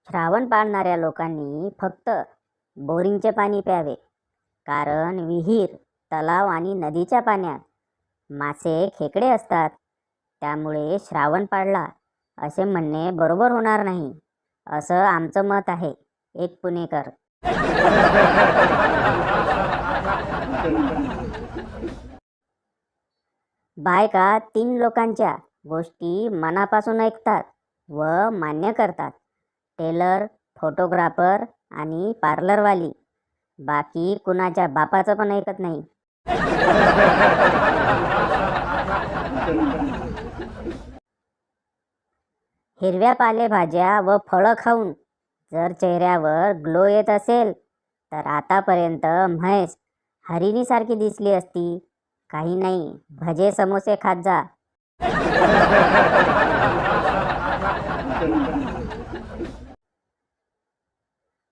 श्रावण पाळणाऱ्या लोकांनी फक्त बोरिंगचे पाणी प्यावे, कारण विहीर, तलाव आणि नदीच्या पाण्यात मासे, खेकडे असतात. त्यामुळे श्रावण पाळला असे म्हणणे बरोबर होणार नाही, असं आमचं मत आहे. एक पुणेकर. बायका 3 लोकांच्या गोष्टी मनापासून ऐकतात व मान्य करतात. टेलर, फोटोग्राफर आणि पार्लरवाली. बाकी कुणाच्या बापाचं पण ऐकत नाही. हिरव्या पालेभाज्या व फळं खाऊन जर चेहऱ्यावर ग्लो येत असेल तर आतापर्यंत म्हैस हरिणीसारखी दिसली असती. काही नाही, भजे समोसे खात जा.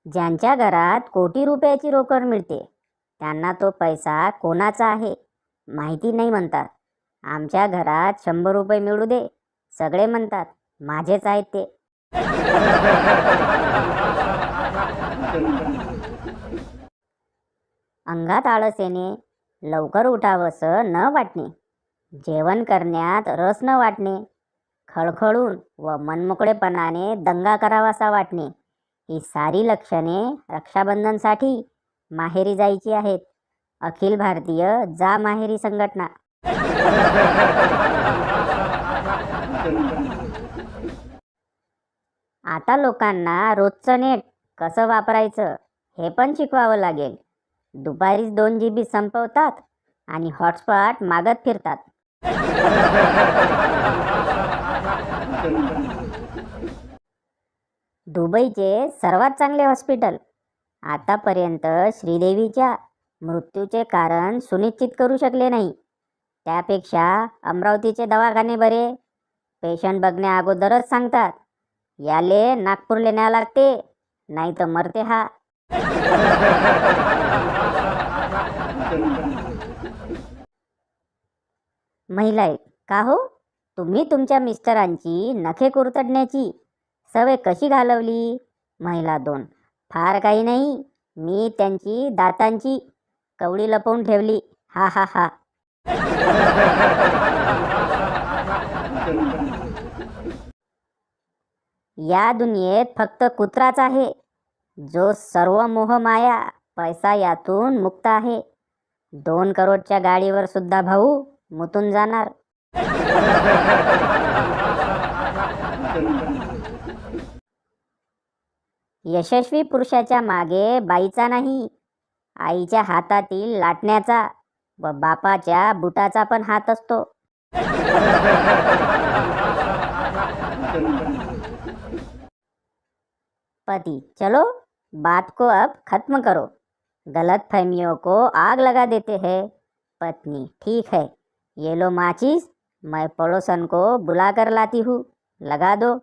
ज्यांच्या घरात कोटी रुपयाची रोकड मिळते त्यांना तो पैसा कोणाचा आहे माहिती नाही म्हणतात. आमच्या घरात 100 रुपये मिळू दे, सगळे म्हणतात माझेच आहेत ते. अंगात आळस येणे, लवकर उठावंसं न वाटणे, जेवण करण्यात रस न वाटणे, खळखळून व मनमोकळेपणाने दंगा करावासा वाटणे, ही सारी लक्षणे रक्षाबंधनसाठी माहेरी जायची आहेत. अखिल भारतीय जा माहेरी संघटना. आता लोकांना रोजचं नेट कसं वापरायचं हे पण शिकवावं लागेल. दुपारीच 2 GB संपवतात आणि हॉटस्पॉट मागत फिरतात. दुबईचे सर्वात चांगले हॉस्पिटल आतापर्यंत श्रीदेवीच्या मृत्यूचे कारण सुनिश्चित करू शकले नाही. त्यापेक्षा अमरावतीचे दवाखाने बरे. पेशंट बघण्या अगोदरच सांगतात, याले नागपूरले न्यावं लागते, नाही तर मरते हा. महिला 1. का हो, तुम्ही तुमच्या मिस्टरांची नखे कुरतडण्याची सवय कशी घालवली? महिला 2. फार काही नाही, मी त्यांची दातांची कवडी लपवून ठेवली. हा हा हा. या दुनियेत फक्त कुत्राच आहे जो सर्व मोहमाया पैसा यातून मुक्त आहे. 2 करोडच्या गाडीवर सुद्धा भाऊ मुतून जाणार. यशस्वी पुरुषाच्या मागे बाईचा नाही, आईच्या हातातील लाटण्याचा व बापाच्या बुटाचा पण हात असतो. पति, चलो बात को अब खत्म करो, गलत फहमियों को आग लगा देते हैं. पत्नी, ठीक है, ये लो माचिस, मैं पड़ोसन को बुला कर लाती हूँ, लगा दो.